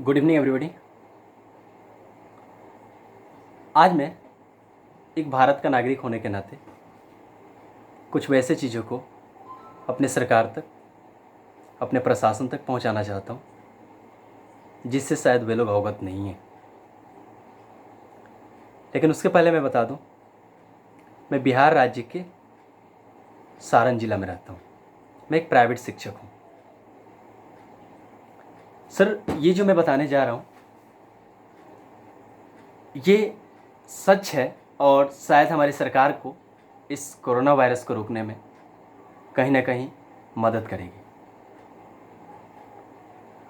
Good evening everybody. आज मैं एक भारत का नागरिक होने के नाते कुछ वैसे चीज़ों को अपने सरकार तक, अपने प्रशासन तक पहुंचाना चाहता हूं जिससे शायद वे लोग अवगत नहीं हैं। लेकिन उसके पहले मैं बता दूं, मैं बिहार राज्य के सारण जिला में रहता हूं। मैं एक प्राइवेट शिक्षक हूं। सर, ये जो मैं बताने जा रहा हूं ये सच है और शायद हमारी सरकार को इस कोरोना वायरस को रोकने में कहीं ना कहीं मदद करेगी।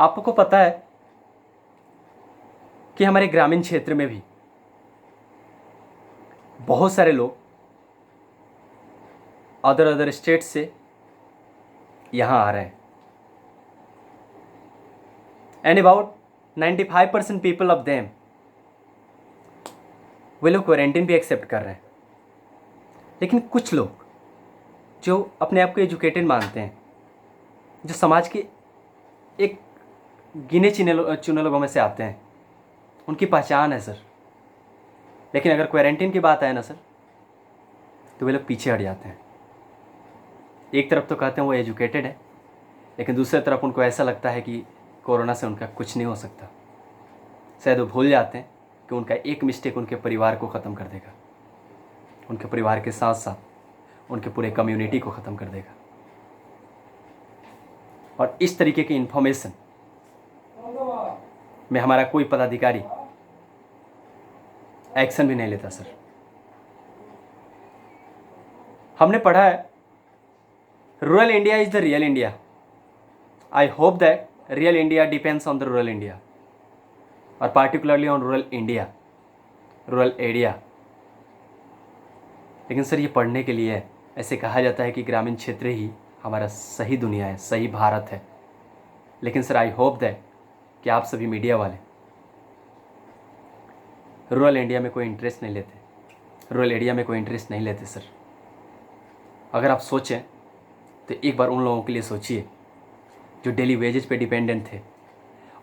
आपको पता है कि हमारे ग्रामीण क्षेत्र में भी बहुत सारे लोग अदर स्टेट से यहाँ आ रहे हैं and about 95% people of them वे लोग क्वारंटीन भी एक्सेप्ट कर रहे हैं। लेकिन कुछ लोग जो अपने आप को एजुकेटेड मानते हैं, जो समाज के एक गिने चुने लोगों में से आते हैं, उनकी पहचान है सर। लेकिन अगर क्वारंटीन की बात आए ना सर, तो वे लोग पीछे हट जाते हैं। एक तरफ तो कहते हैं वो एजुकेटेड है, लेकिन दूसरी तरफ उनको ऐसा लगता है कि कोरोना से उनका कुछ नहीं हो सकता। शायद वो भूल जाते हैं कि उनका एक मिस्टेक उनके परिवार को ख़त्म कर देगा, उनके परिवार के साथ साथ उनके पूरे कम्युनिटी को ख़त्म कर देगा। और इस तरीके की इन्फॉर्मेशन में हमारा कोई पदाधिकारी एक्शन भी नहीं लेता सर। हमने पढ़ा है rural India is the real India. I hope that real India depends on the rural India और particularly on rural India, rural area. लेकिन सर, ये पढ़ने के लिए ऐसे कहा जाता है कि ग्रामीण क्षेत्र ही हमारा सही दुनिया है, सही भारत है। लेकिन सर, आई होप दैट कि आप सभी मीडिया वाले रूरल इंडिया में कोई इंटरेस्ट नहीं लेते, रूरल एरिया में कोई इंटरेस्ट नहीं लेते सर। अगर आप सोचें तो एक बार उन लोगों के लिए सोचिए जो डेली वेजेज पे डिपेंडेंट थे,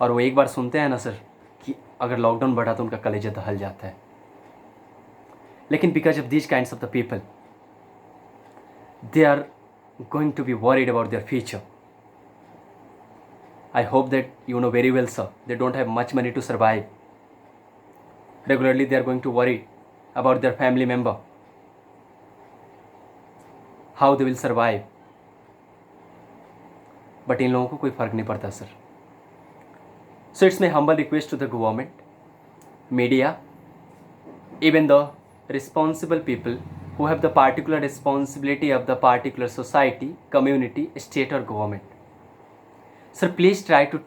और वो एक बार सुनते हैं ना सर कि अगर लॉकडाउन बढ़ा तो उनका कलेजा दहल जाता है। लेकिन because of this kinds of the people, they are going to be worried about their future. I hope that you know very well, sir, they don't have much money to survive. Regularly they are going to worry about their family member, how they will survive. But इन लोगों को कोई फर्क नहीं पड़ता sir. So it's my humble request to the government, media, even the responsible people who have the particular responsibility of the particular society, community, state or government. Sir, please try to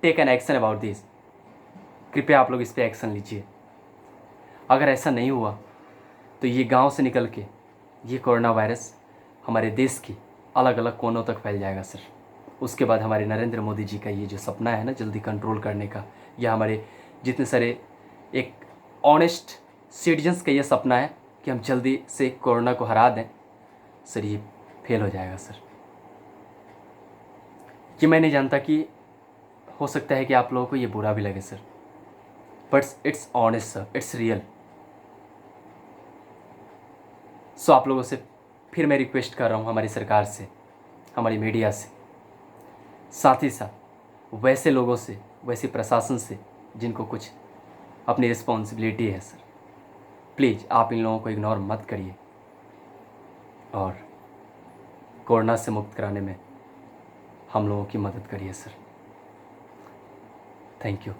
take an action about this. कृपया आप लोग इस पे action लीजिए। अगर ऐसा नहीं हुआ तो ये गांव से निकल के ये कोरोना वायरस हमारे देश की अलग अलग कोनों तक फैल जाएगा सर। उसके बाद हमारे नरेंद्र मोदी जी का ये जो सपना है ना जल्दी कंट्रोल करने का, या हमारे जितने सारे एक ऑनेस्ट सिटीजन्स का ये सपना है कि हम जल्दी से कोरोना को हरा दें, सर ये फेल हो जाएगा सर। ये मैं नहीं जानता कि हो सकता है कि आप लोगों को ये बुरा भी लगे sir, but it's honest sir, it's real. So आप लोगों से फिर मैं रिक्वेस्ट कर रहा हूँ, हमारी सरकार से, हमारी मीडिया से, साथ ही साथ वैसे लोगों से, वैसे प्रशासन से जिनको कुछ अपनी रिस्पॉन्सिबिलिटी है सर, प्लीज़ आप इन लोगों को इग्नोर मत करिए और कोरोना से मुक्त कराने में हम लोगों की मदद करिए सर। Thank you.